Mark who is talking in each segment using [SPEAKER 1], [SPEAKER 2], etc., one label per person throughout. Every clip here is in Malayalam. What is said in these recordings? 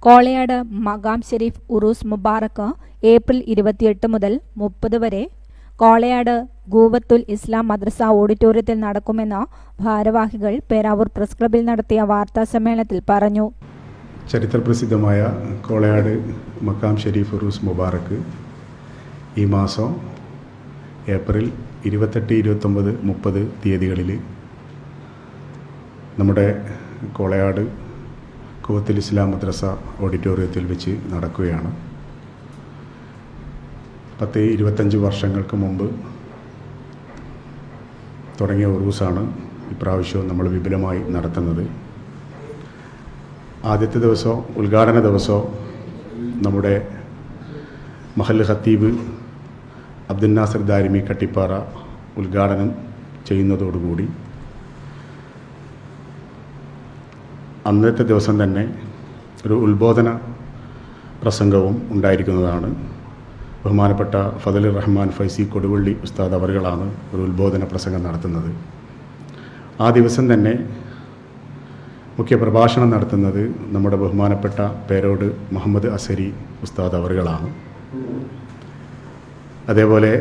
[SPEAKER 1] കോളയാട് മഖാം ഷെരീഫ് ഉറൂസ് മുബാറക്ക് ഏപ്രിൽ 28 മുതൽ 30 വരെ കോളയാട് ഗൂവത്തുൽ ഇസ്ലാം മദ്രസ ഓഡിറ്റോറിയത്തിൽ നടക്കുമെന്ന് ഭാരവാഹികൾ പേരാവൂർ പ്രസ് ക്ലബ്ബിൽ നടത്തിയ വാർത്താസമ്മേളനത്തിൽ പറഞ്ഞു.
[SPEAKER 2] ചരിത്രപ്രസിദ്ധമായ കോളയാട് മഖാം ഷെരീഫ് ഉറൂസ് മുബാറക്ക് ഈ മാസം ഏപ്രിൽ 28, 29, 30 തീയതികളിൽ നമ്മുടെ കോളയാട് ഗൂവത്തുൽ ഇസ്ലാം മദ്രസ ഓഡിറ്റോറിയത്തിൽ വെച്ച് നടക്കുകയാണ്. 25 വർഷങ്ങൾക്ക് മുമ്പ് തുടങ്ങിയ ഉറൂസാണ് ഇപ്രാവശ്യവും നമ്മൾ വിപുലമായി നടത്തുന്നത്. ആദ്യത്തെ ദിവസം ഉദ്ഘാടന ദിവസം നമ്മുടെ മഹല്ല് ഖത്തീബ് അബ്ദുൽ നാസർ ദാരിമി കട്ടിപ്പാറ ഉദ്ഘാടനം ചെയ്യുന്നതോടുകൂടി അന്നത്തെ ദിവസം തന്നെ ഒരു ഉത്ബോധന പ്രസംഗവും ഉണ്ടായിരിക്കുന്നതാണ്. ബഹുമാനപ്പെട്ട ഫദലുർ റഹ്മാൻ ഫൈസി കൊടുവള്ളി ഉസ്താദ് അവറുകളാണ് ഒരു ഉത്ബോധന പ്രസംഗം നടത്തുന്നത്. ആ ദിവസം തന്നെ മുഖ്യ പ്രഭാഷണം നടത്തുന്നത് നമ്മുടെ ബഹുമാനപ്പെട്ട പേരോട് മുഹമ്മദ് അസരി ഉസ്താദ് അവറുകളാണ്. അതേപോലെ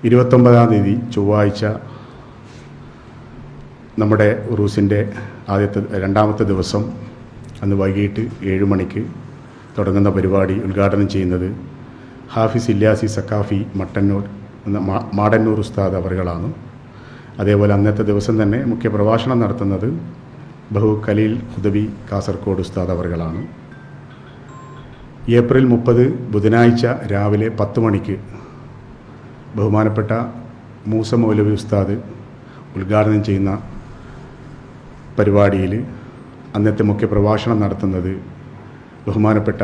[SPEAKER 2] 29-ാം തീയതി ചൊവ്വാഴ്ച നമ്മുടെ ഉറൂസിൻ്റെ രണ്ടാമത്തെ ദിവസം അന്ന് വൈകിട്ട് 7 മണിക്ക് തുടങ്ങുന്ന പരിപാടി ഉദ്ഘാടനം ചെയ്യുന്നത് ഹാഫിസ് ഇല്യാസി സക്കാഫി മാടന്നൂർ ഉസ്താദ് അവറുകളാണ്. അതേപോലെ അന്നത്തെ ദിവസം തന്നെ മുഖ്യ പ്രഭാഷണം നടത്തുന്നത് ബഹു ഖലീൽ ഹുദവി കാസർഗോഡ് ഉസ്താദ് അവറുകളാണ്. ഏപ്രിൽ 30 ബുധനാഴ്ച രാവിലെ 10 മണിക്ക് ബഹുമാനപ്പെട്ട മൂസ മൗലവി ഉസ്താദ് ഉദ്ഘാടനം ചെയ്യുന്ന പരിപാടിയിൽ അന്നത്തെ മുഖ്യ പ്രഭാഷണം നടത്തുന്നത് ബഹുമാനപ്പെട്ട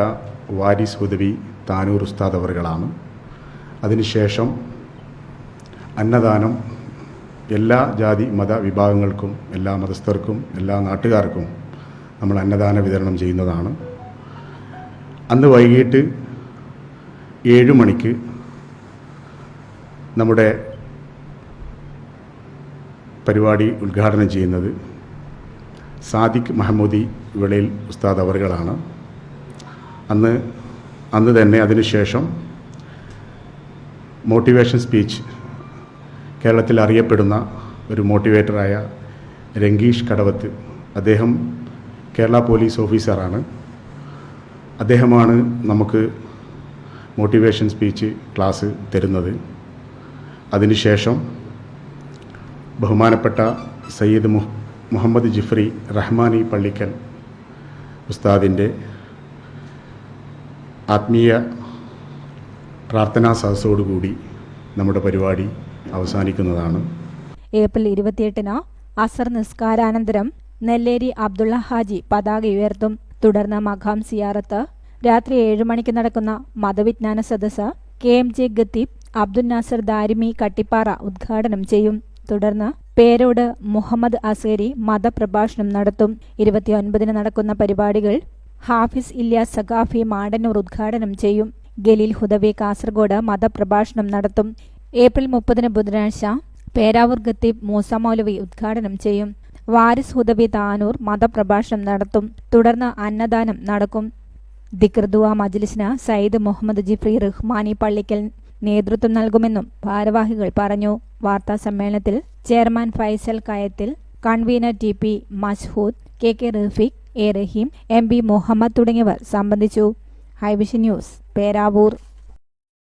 [SPEAKER 2] വാരിസ് ഹുദവി താനൂർ ഉസ്താദ് അവറുകളാണ്. അതിനുശേഷം അന്നദാനം എല്ലാ ജാതി മത വിഭാഗങ്ങൾക്കും എല്ലാ മതസ്ഥർക്കും എല്ലാ നാട്ടുകാർക്കും നമ്മൾ അന്നദാന വിതരണം ചെയ്യുന്നതാണ്. അന്ന് വൈകിട്ട് 7 മണിക്ക് നമ്മുടെ പരിപാടി ഉദ്ഘാടനം ചെയ്യുന്നത് സാദിഖ് മഹമ്മൂദി വിളയിൽ ഉസ്താദ് അവറുകളാണ്. അന്ന് തന്നെ അതിനുശേഷം മോട്ടിവേഷൻ സ്പീച്ച് കേരളത്തിൽ അറിയപ്പെടുന്ന ഒരു മോട്ടിവേറ്ററായ രംഗീഷ് കടവത്ത്, അദ്ദേഹം കേരള പോലീസ് ഓഫീസറാണ്. അദ്ദേഹമാണ് നമുക്ക് മോട്ടിവേഷൻ സ്പീച്ച് ക്ലാസ് തരുന്നത്. അതിനുശേഷം ബഹുമാനപ്പെട്ട സയ്യിദ് മുഹമ്മദ് ജിഫ്രി റഹ്മാനി പള്ളിക്കൽ ഉസ്താദിൻ്റെ ആത്മീയ പ്രാർത്ഥനാ സദസ്സോടുകൂടി നമ്മുടെ പരിപാടി അവസാനിക്കുന്നതാണ്.
[SPEAKER 1] ഏപ്രിൽ 28-ന് അസർ നിസ്കാരാനന്തരം നെല്ലേരി അബ്ദുള്ള ഹാജി പതാക ഉയർത്തും. തുടർന്ന് മഖാം സിയാറത്ത്, രാത്രി 7 മണിക്ക് നടക്കുന്ന മതവിജ്ഞാന സദസ്സ് KMJ ഖത്തീബ് അബ്ദുൽ നാസർ ദാരിമി കട്ടിപ്പാറ ഉദ്ഘാടനം ചെയ്യും. തുടർന്ന് പേരോട് മുഹമ്മദ് അസരി മതപ്രഭാഷണം നടത്തും. 29-ന് നടക്കുന്ന പരിപാടികൾ ഹാഫിസ് ഇല്യാസ് സഖാഫി മാടന്നൂർ ഉദ്ഘാടനം ചെയ്യും. ഖലീൽ ഹുദവി കാസർഗോഡ് മതപ്രഭാഷണം നടത്തും. ഏപ്രിൽ 30-ന് ബുധനാഴ്ച പേരാവൂർ ഖത്തീബ് മൂസ മൗലവി ഉദ്ഘാടനം ചെയ്യും. വാരിസ് ഹുദവി താനൂർ മതപ്രഭാഷണം നടത്തും. തുടർന്ന് അന്നദാനം നടക്കും. ദിക്ർ ദുആ മജ്ലിസിന് സയ്യിദ് മുഹമ്മദ് ജിഫ്രി റഹ്മാനി പള്ളിക്കൽ നേതൃത്വം നൽകുമെന്നും ഭാരവാഹികൾ പറഞ്ഞു. വാർത്താ സമ്മേളനത്തിൽ chairman Faisal Kayathil, convener TP Mashood, KK Rafeeq, A Raheem, MB Muhammad തുടങ്ങിയവർ സംബന്ധിച്ചു. Hi Vision news, Peravoor.